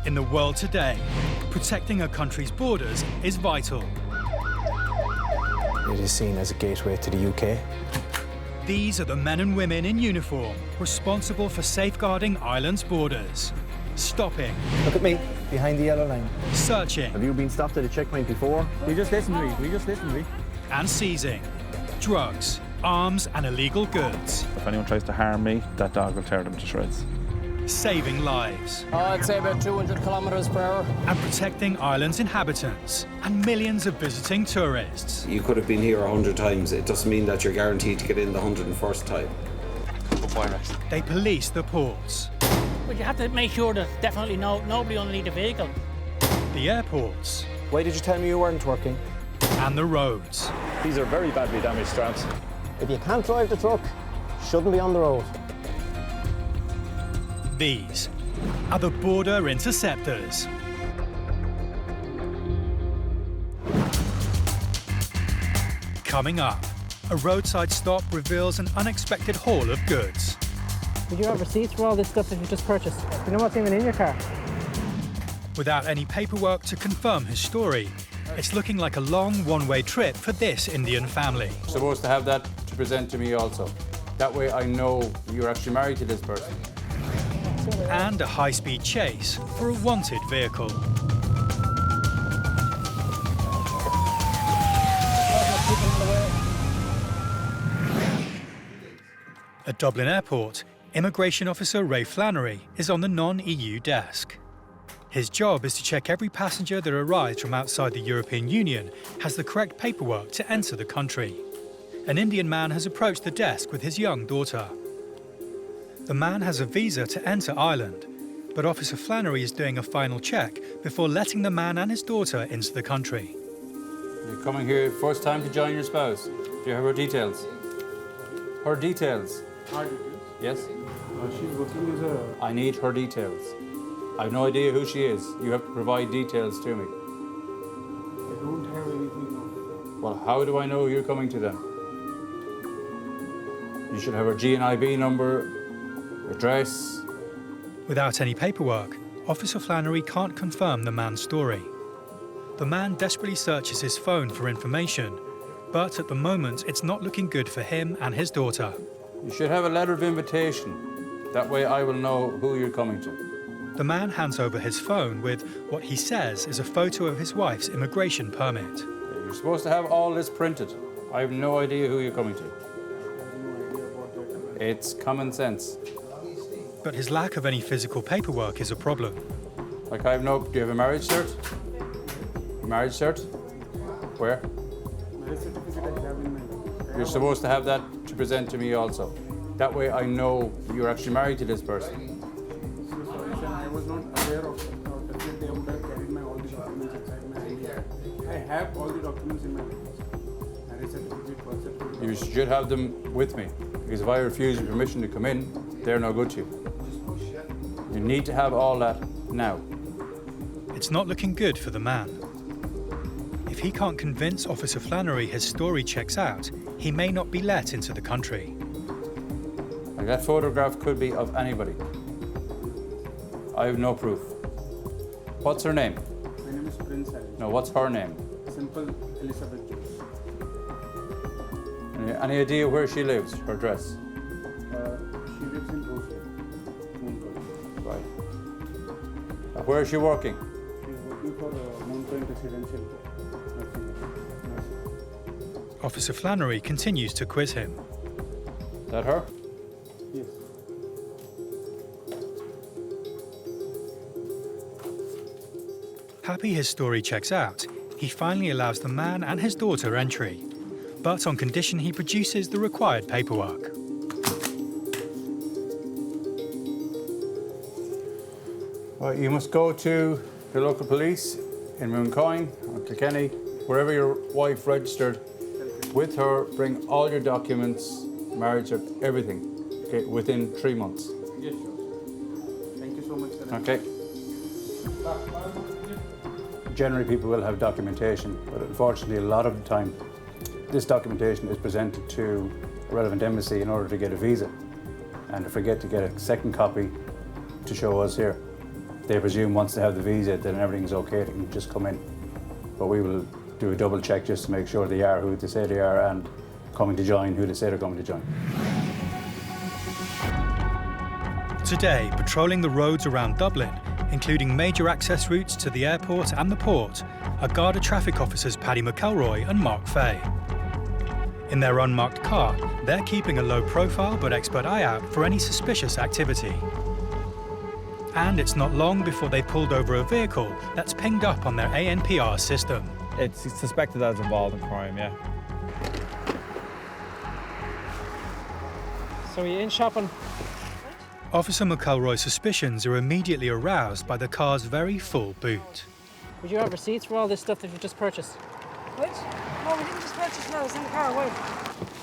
In the world today, protecting a country's borders is vital. It is seen as a gateway to the UK. These are the men and women in uniform responsible for safeguarding Ireland's borders. Stopping. Look at me, behind the yellow line. Searching. Have you been stopped at a checkpoint before? We just listened to me. And seizing drugs, arms and illegal goods. If anyone tries to harm me, that dog will tear them to shreds. Saving lives. I'd say about 200 kilometres per hour. And protecting Ireland's inhabitants and millions of visiting tourists. You could have been here 100 times. It doesn't mean that you're guaranteed to get in the 101st time. They police the ports. But you have to make sure there's definitely nobody underneath the vehicle. The airports. Why did you tell me you weren't working? And the roads. These are very badly damaged straps. If you can't drive the truck, shouldn't be on the road. These are the Border Interceptors. Coming up, a roadside stop reveals an unexpected haul of goods. Did you have receipts for all this stuff that you just purchased? Do you know what's even in your car? Without any paperwork to confirm his story, it's looking like a long one-way trip for this Indian family. You're supposed to have that to present to me also. That way I know you're actually married to this person. And a high-speed chase for a wanted vehicle. At Dublin Airport, Immigration Officer Ray Flannery is on the non-EU desk. His job is to check every passenger that arrives from outside the European Union has the correct paperwork to enter the country. An Indian man has approached the desk with his young daughter. The man has a visa to enter Ireland, but Officer Flannery is doing a final check before letting the man and his daughter into the country. You're coming here first time to join your spouse. Do you have her details? Her details? Her details? Yes? She's working as a... I need her details. I have no idea who she is. You have to provide details to me. I don't have anything now. Well, how do I know you're coming to them? You should have her GNIB number, address. Without any paperwork, Officer Flannery can't confirm the man's story. The man desperately searches his phone for information, but at the moment it's not looking good for him and his daughter. You should have a letter of invitation. That way I will know who you're coming to. The man hands over his phone with what he says is a photo of his wife's immigration permit. You're supposed to have all this printed. I have no idea who you're coming to. It's common sense. But his lack of any physical paperwork is a problem. Like I have no... Do you have a marriage cert? A marriage cert? Where? Marriage certificate I have in my... You're supposed to have that to present to me also. That way I know you're actually married to this person. So sorry, sir, I was not aware of definitely I would have carried my all the documents inside my ID. I have all the documents in my marriage certificate, birth certificate. You should have them with me. Because if I refuse your permission to come in, they're no good to you. You need to have all that now. It's not looking good for the man. If he can't convince Officer Flannery his story checks out, he may not be let into the country. Like that photograph could be of anybody. I have no proof. What's her name? My name is Prince Ali. No, what's her name? Simple Elizabeth Jones. Any idea where she lives, her address? She lives in Roseland, Mooncoin. Right. Where is she working? She's working for Mooncoin Residential Nursing. Officer Flannery continues to quiz him. Is that her? Yes. Happy his story checks out, he finally allows the man and his daughter entry, but on condition he produces the required paperwork. Well, you must go to the local police in Mooncoin or Kilkenny, wherever your wife registered. With her, bring all your documents, marriage, everything, okay, within 3 months. Yes, sure. Thank you so much, sir. Okay. Generally, people will have documentation, but unfortunately, a lot of the time, this documentation is presented to a relevant embassy in order to get a visa, and to forget to get a second copy to show us here. They presume once they have the visa, then everything's okay, they can just come in. But we will do a double check just to make sure they are who they say they are and coming to join who they say they're coming to join. Today, patrolling the roads around Dublin, including major access routes to the airport and the port, are Garda traffic officers Paddy McElroy and Mark Fay. In their unmarked car, they're keeping a low profile but expert eye out for any suspicious activity. And it's not long before they pulled over a vehicle that's pinged up on their ANPR system. It's suspected that it's involved in crime, yeah. So are you in shopping? Officer McElroy's suspicions are immediately aroused by the car's very full boot. Would you have receipts for all this stuff that you just purchased? What? No, we didn't just purchase now, it's in the car, wait.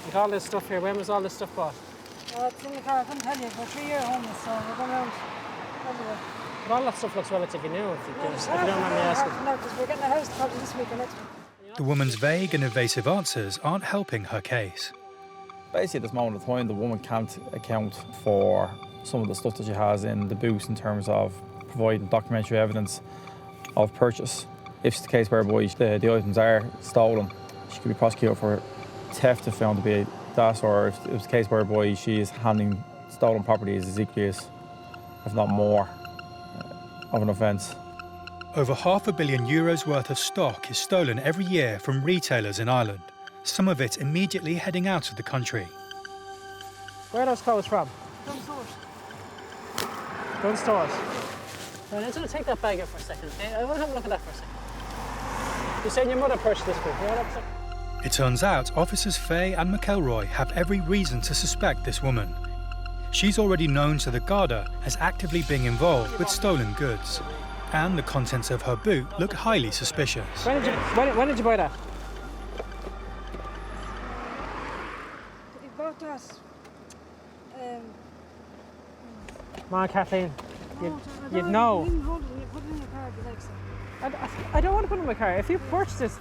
Like all this stuff here, when was all this stuff bought? It's in the car, I couldn't tell you. We're 3 years homeless, so we're going around everywhere. But all that stuff looks relatively new, if you don't mind me Half asking. an hour, because we're getting a house probably this week or next week. The woman's vague and evasive answers aren't helping her case. Basically, at this moment of time, the woman can't account for some of the stuff that she has in the boot in terms of providing documentary evidence of purchase. If it's the case whereby the items are stolen, she could be prosecuted for theft if found to be that, or if it's the case whereby she is handling stolen property as equally as, if not more, of an offence. Over €500 million worth of stock is stolen every year from retailers in Ireland, some of it immediately heading out of the country. Where are those clothes from? From stores. Gun stores. Right, I'm just going to take that bag out for a second, okay? I want to have a look at that for a second. You said your mother purchased this book. It turns out officers Fay and McElroy have every reason to suspect this woman. She's already known to the Garda as actively being involved with stolen goods, and the contents of her boot look highly suspicious. When did you buy that? He bought that. Come on, Kathleen. You'd You know. didn't hold it, you put it in your car if you like so. I don't want to put it in my car. If you purchase this,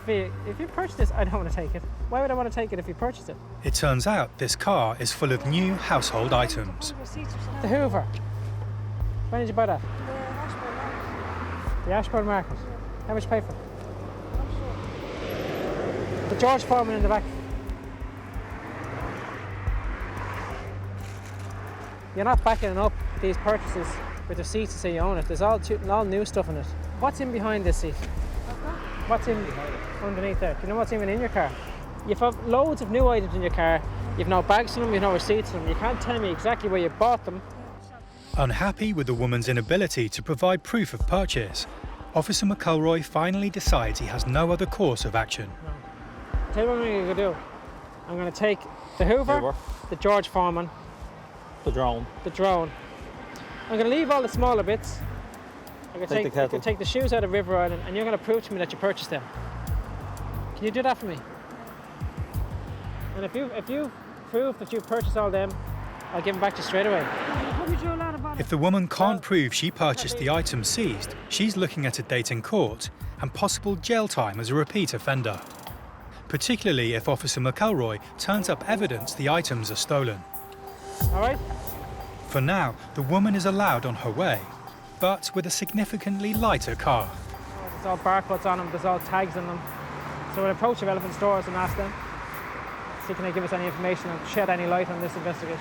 I don't want to take it. Why would I want to take it if you purchased it? It turns out this car is full of new household items. The Hoover. When did you buy that? The Ashbourne Market. How much you pay for it? The George Foreman in the back. You're not backing up these purchases with receipts to say you own it. There's all new stuff in it. What's in behind this seat? What's in underneath there? Do you know what's even in your car? You've got loads of new items in your car. You've no bags in them, you've no receipts in them. You can't tell me exactly where you bought them. Unhappy with the woman's inability to provide proof of purchase, Officer McElroy finally decides he has no other course of action. Tell you what I'm going to do. I'm going to take the Hoover, the George Foreman, The drone. I'm going to leave all the smaller bits. I'm going Take the kettle. to take the shoes out of River Island, and you're going to prove to me that you purchased them. Can you do that for me? And if you prove that you purchased all them, I'll give them back to you straight away. If the woman can't prove she purchased the items seized, she's looking at a date in court and possible jail time as a repeat offender, particularly if Officer McElroy turns up evidence the items are stolen. All right? For now, the woman is allowed on her way, but with a significantly lighter car. There's all barcodes on them, there's all tags on them. So we'll approach relevant stores and ask them, see can they give us any information and shed any light on this investigation.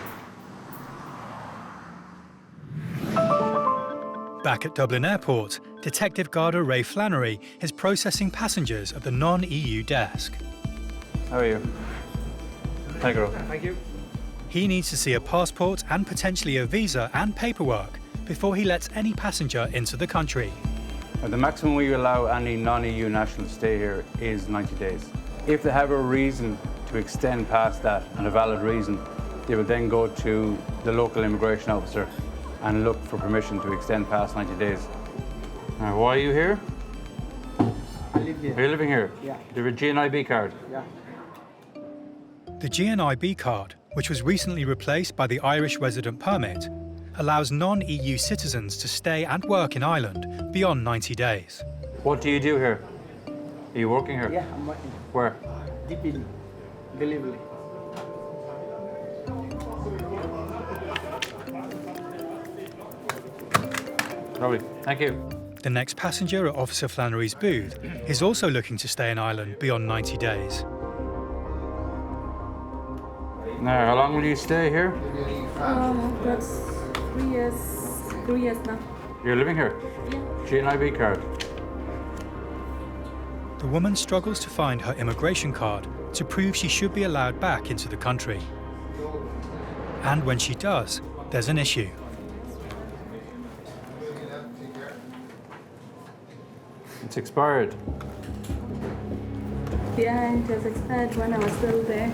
Back at Dublin Airport, Detective Garda Ray Flannery is processing passengers at the non-EU desk. How are you? Hi, girl. Thank you. He needs to see a passport and potentially a visa and paperwork before he lets any passenger into the country. The maximum we allow any non-EU national to stay here is 90 days. If they have a reason to extend past that, and a valid reason, they will then go to the local immigration officer and look for permission to extend past 90 days. Now, why are you here? I live here. Are you living here? Yeah. Do you have a GNIB card? Yeah. The GNIB card, which was recently replaced by the Irish resident permit, allows non-EU citizens to stay and work in Ireland beyond 90 days. What do you do here? Are you working here? Yeah, I'm working. Where? DP delivery. Lovely. Thank you. The next passenger at Officer Flannery's booth is also looking to stay in Ireland beyond 90 days. Now, how long will you stay here? That's 3 years. 3 years now. You're living here? Yeah. G&IB card. The woman struggles to find her immigration card to prove she should be allowed back into the country. And when she does, there's an issue. It's expired. Yeah, it was expired when I was still there.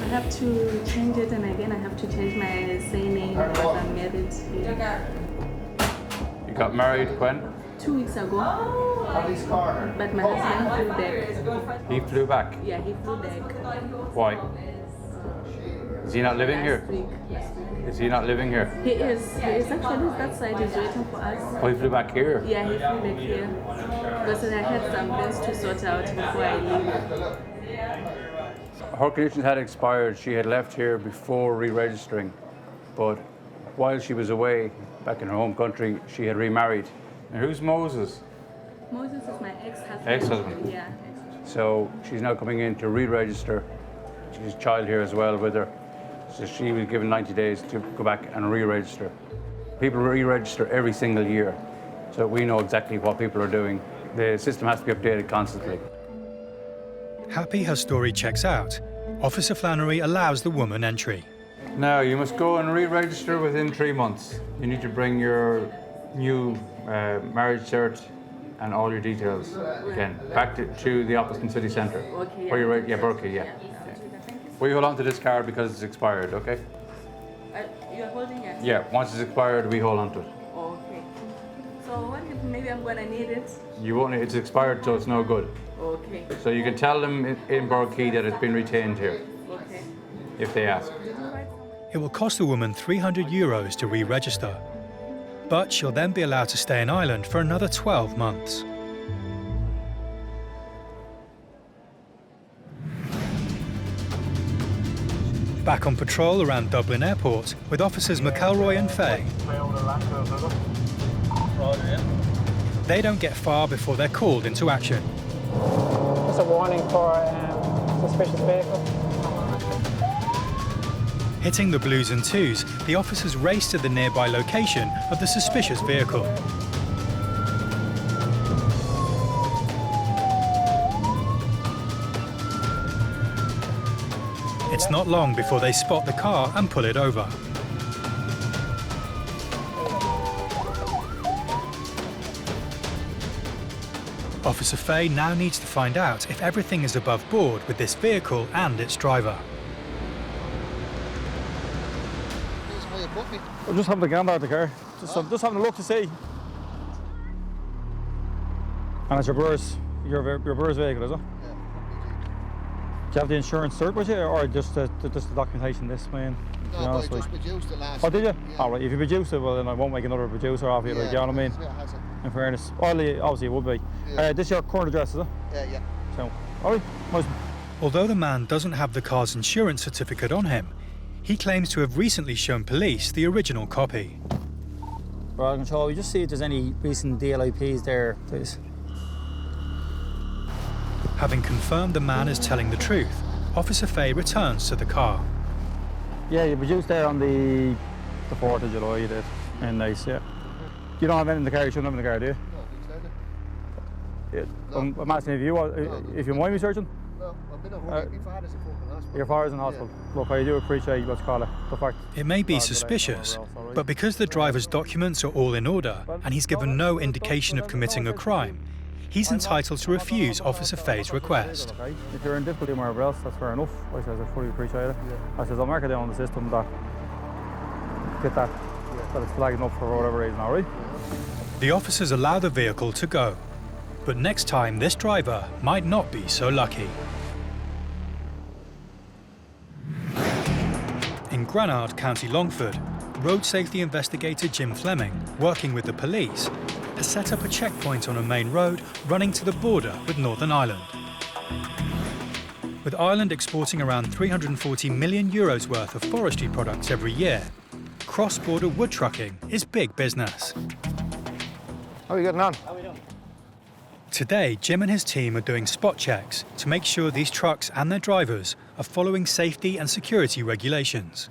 I have to change it, and again I have to change my surname because I'm married here. You got married when? 2 weeks ago. But my husband flew back. He flew back. Yeah, he flew back. Why? Is he not living here? Last week. Is he not living here? He is. He is actually that side. He's waiting for us. Oh, he flew back here? Yeah, he flew back here. Because I had some things to sort out before I leave. Her conditions had expired. She had left here before re-registering, but while she was away back in her home country, she had remarried. And who's Moses? Moses is my ex-husband. Ex-husband? Yeah. So she's now coming in to re-register. She has a child here as well with her. So she was given 90 days to go back and re-register. People re-register every single year, so we know exactly what people are doing. The system has to be updated constantly. Happy her story checks out, Officer Flannery allows the woman entry. Now, you must go and re-register within 3 months. You need to bring your new marriage cert and all your details again back to the office in City Centre. Okay. Where you're Berkeley, yeah. We hold on to this card because it's expired, okay? You're holding it? Yeah, once it's expired, we hold on to it. Okay. So what if maybe I'm gonna need it? You won't, it's expired, so it's no good. Okay. So you can tell them in Berkeley that it's been retained here, Okay. if they ask. It will cost the woman €300 to re-register, but she'll then be allowed to stay in Ireland for another 12 months. Back on patrol around Dublin Airport with officers McElroy and Fay. They don't get far before they're called into action. Just a warning for suspicious vehicle. Hitting the blues and twos, the officers race to the nearby location of the suspicious vehicle. It's not long before they spot the car and pull it over. Officer Fay now needs to find out if everything is above board with this vehicle and its driver. I'm just having a gander at the car. Just having a look to see. And it's your brother's vehicle, is it? Do you have the insurance cert with you, or just the documentation this man? No, but I just produced it last Oh, did you? Yeah. All right, if you produce it, well then I won't make another producer off you, like, you know what I mean? Yeah, has it. In fairness. Obviously it would be. Yeah. This is your current address, is it? Yeah. So, all right, nice. Although the man doesn't have the car's insurance certificate on him, he claims to have recently shown police the original copy. Right, control, we just see if there's any recent DLIPs there, please. Having confirmed the man is telling the truth, Officer Fay returns to the car. Yeah, you produced there on the 4th of July, you did. And nice, yeah. You don't have anything in the car, you shouldn't have in the car, do you? No, Yeah. I'm asking if you mind me searching? No, I've been at home. My father's in fucking hospital. Your father's in hospital. Look, I do appreciate what's called the fact. It may be suspicious, but because the driver's documents are all in order and he's given no indication of committing a crime, he's entitled to refuse Officer Fay's request. If you're in difficulty wherever else, that's fair enough. I says I fully appreciate it. I says I'll mark it down on the system that it's flagging up for whatever reason, all right? The officers allow the vehicle to go, but next time this driver might not be so lucky. In Granard, County Longford, road safety investigator Jim Fleming, working with the police, has set up a checkpoint on a main road running to the border with Northern Ireland. With Ireland exporting around 340 million euros worth of forestry products every year, cross-border wood trucking is big business. How are you getting on? Today, Jim and his team are doing spot checks to make sure these trucks and their drivers are following safety and security regulations.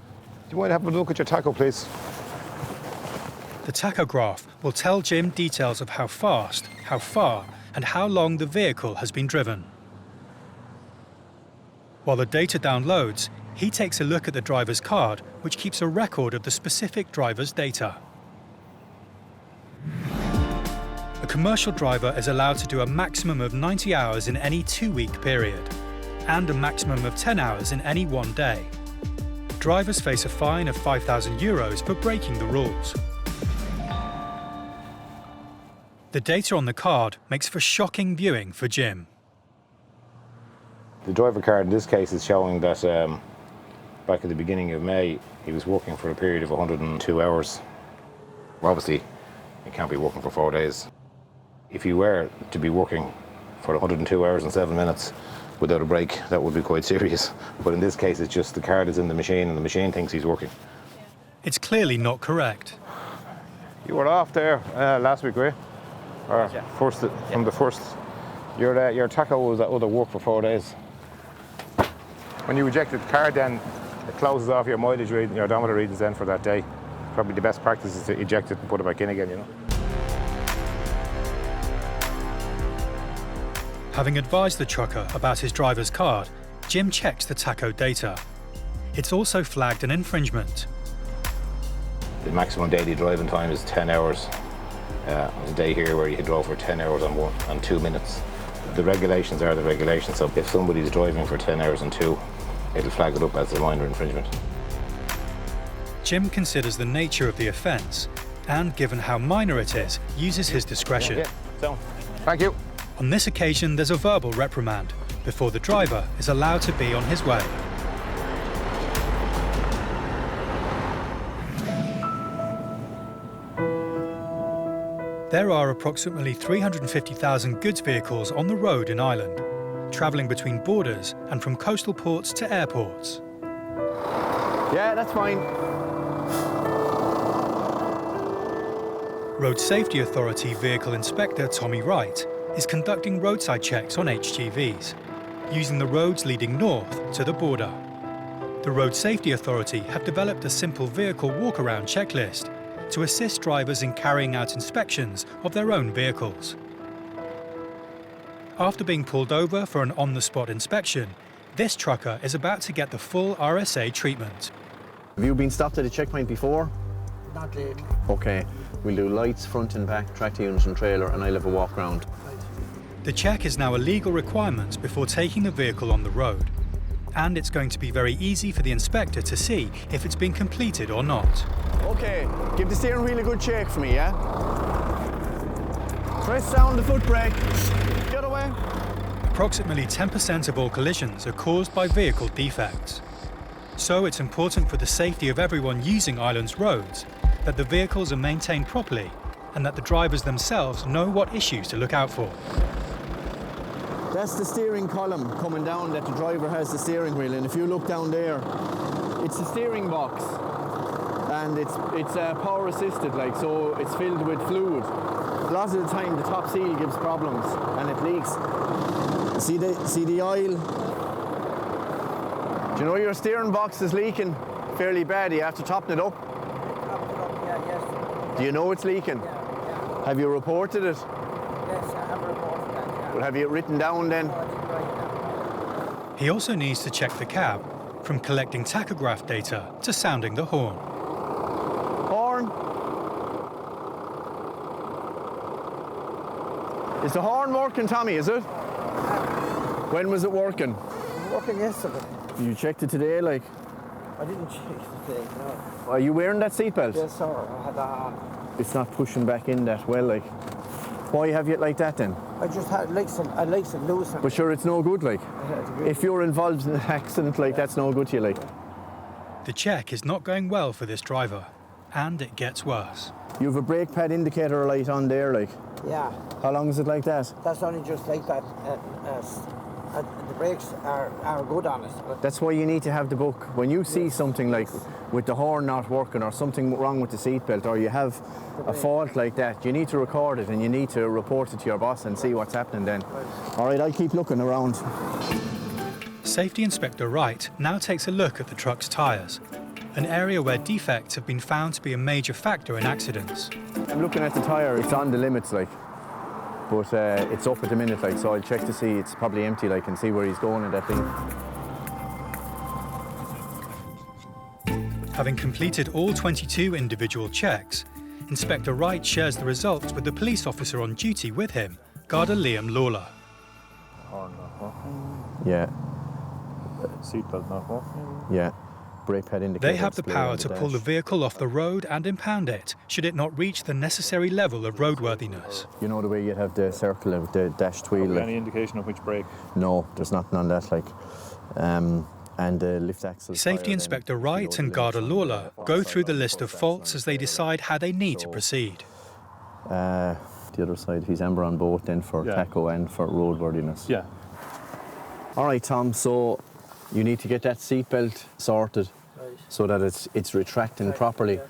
Do you mind having a look at your tacho, please? The tachograph will tell Jim details of how fast, how far, and how long the vehicle has been driven. While the data downloads, he takes a look at the driver's card, which keeps a record of the specific driver's data. A commercial driver is allowed to do a maximum of 90 hours in any 2-week period, and a maximum of 10 hours in any 1 day. Drivers face a fine of €5,000 for breaking the rules. The data on the card makes for shocking viewing for Jim. The driver card in this case is showing that back at the beginning of May, he was working for a period of 102 hours. Obviously, you can't be working for 4 days. If you were to be working for 102 hours and 7 minutes without a break, that would be quite serious. But in this case, it's just the card is in the machine and the machine thinks he's working. It's clearly not correct. You were off there last week, right? Or first, from the first. Your tacho was at other work for 4 days. When you ejected the card, then it closes off your mileage reading, your odometer readings then for that day. Probably the best practice is to eject it and put it back in again, you know. Having advised the trucker about his driver's card, Jim checks the tacho data. It's also flagged an infringement. The maximum daily driving time is 10 hours. On a day here where you drove for 10 hours and 2 minutes. The regulations are the regulations, so if somebody's driving for 10 hours and 2, it'll flag it up as a minor infringement. Jim considers the nature of the offence and, given how minor it is, uses his discretion. So, thank you. On this occasion, there's a verbal reprimand before the driver is allowed to be on his way. There are approximately 350,000 goods vehicles on the road in Ireland, travelling between borders and from coastal ports to airports. Yeah, that's fine. Road Safety Authority Vehicle Inspector Tommy Wright is conducting roadside checks on HGVs, using the roads leading north to the border. The Road Safety Authority have developed a simple vehicle walk-around checklist to assist drivers in carrying out inspections of their own vehicles. After being pulled over for an on-the-spot inspection, this trucker is about to get the full RSA treatment. Have you been stopped at a checkpoint before? Not lately. Okay, we'll do lights, front and back, tractor unit and trailer, and I'll have a walk round. The check is now a legal requirement before taking the vehicle on the road. And it's going to be very easy for the inspector to see if it's been completed or not. Okay, give the steering wheel a good shake for me, yeah? Press down the foot brake. Get away. Approximately 10% of all collisions are caused by vehicle defects. So it's important for the safety of everyone using Ireland's roads that the vehicles are maintained properly and that the drivers themselves know what issues to look out for. That's the steering column coming down that the driver has the steering wheel, and if you look down there, it's the steering box, and it's power assisted, like, so it's filled with fluid. A lot of the time the top seal gives problems and it leaks. See the oil? Do you know your steering box is leaking fairly bad? You have to toppen it up. Do you know it's leaking? Yeah. Have you reported it? Yes, I have reported that. Yeah. Well, have you it written down then? He also needs to check the cab, from collecting tachograph data to sounding the horn. Horn? Is the horn working, Tommy, is it? When was it working? It was working yesterday. You checked it today, like? I didn't check it today, no. Are you wearing that seatbelt? Yes, sir. I had that on. It's not pushing back in that well, like. Why have you it like that then? I just had I like some loose. But sure, it's no good, like. If you're involved in an accident, like, that's no good to you, like. The check is not going well for this driver, and it gets worse. You have a brake pad indicator light on there, like. Yeah. How long is it like that? That's only just like that at the brakes are good on it. That's why you need to have the book. When you see something like with the horn not working or something wrong with the seatbelt or you have a fault like that, you need to record it and you need to report it to your boss and see what's happening then. All right, I'll keep looking around. Safety Inspector Wright now takes a look at the truck's tyres, an area where defects have been found to be a major factor in accidents. I'm looking at the tyre, it's on the limits like, but it's up at the minute like, so I'll check to see it's probably empty like and see where he's going in that thing. Having completed all 22 individual checks, Inspector Wright shares the results with the police officer on duty with him, Garda Liam Lawler. Yeah. Seatbelt not working. Yeah. Brake pad indicator. They have the power to pull the vehicle off the road and impound it, should it not reach the necessary level of roadworthiness. You know the way you have the circle of the dashed wheel? Any indication of which brake? No, there's nothing on that, like. And the lift axle. Safety Inspector Wright and Garda Lawler go through the list of faults as they decide how they need to proceed. The other side, he's amber on both then for tacho and for roadworthiness. Yeah. All right, Tom, so you need to get that seatbelt sorted so that it's retracting properly.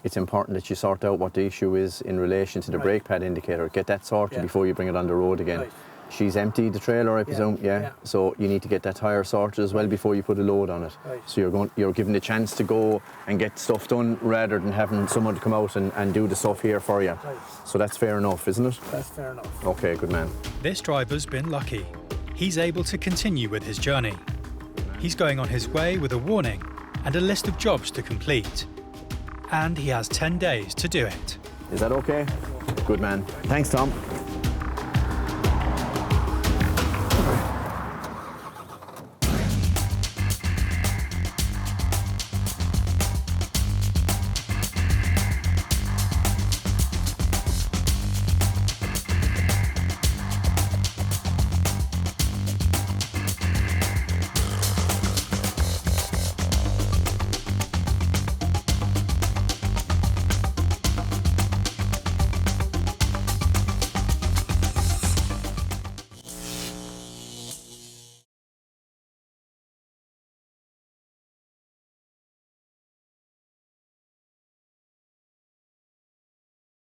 It's important that you sort out what the issue is in relation to the brake pad indicator. Get that sorted before you bring it on the road again. She's emptied the trailer, I presume, yeah? So you need to get that tyre sorted as well before you put a load on it. So you're given the chance to go and get stuff done rather than having someone to come out and do the stuff here for you. So that's fair enough, isn't it? That's fair enough. Okay, good man. This driver's been lucky. He's able to continue with his journey. He's going on his way with a warning and a list of jobs to complete. And he has 10 days to do it. Is that okay? Good man. Thanks, Tom.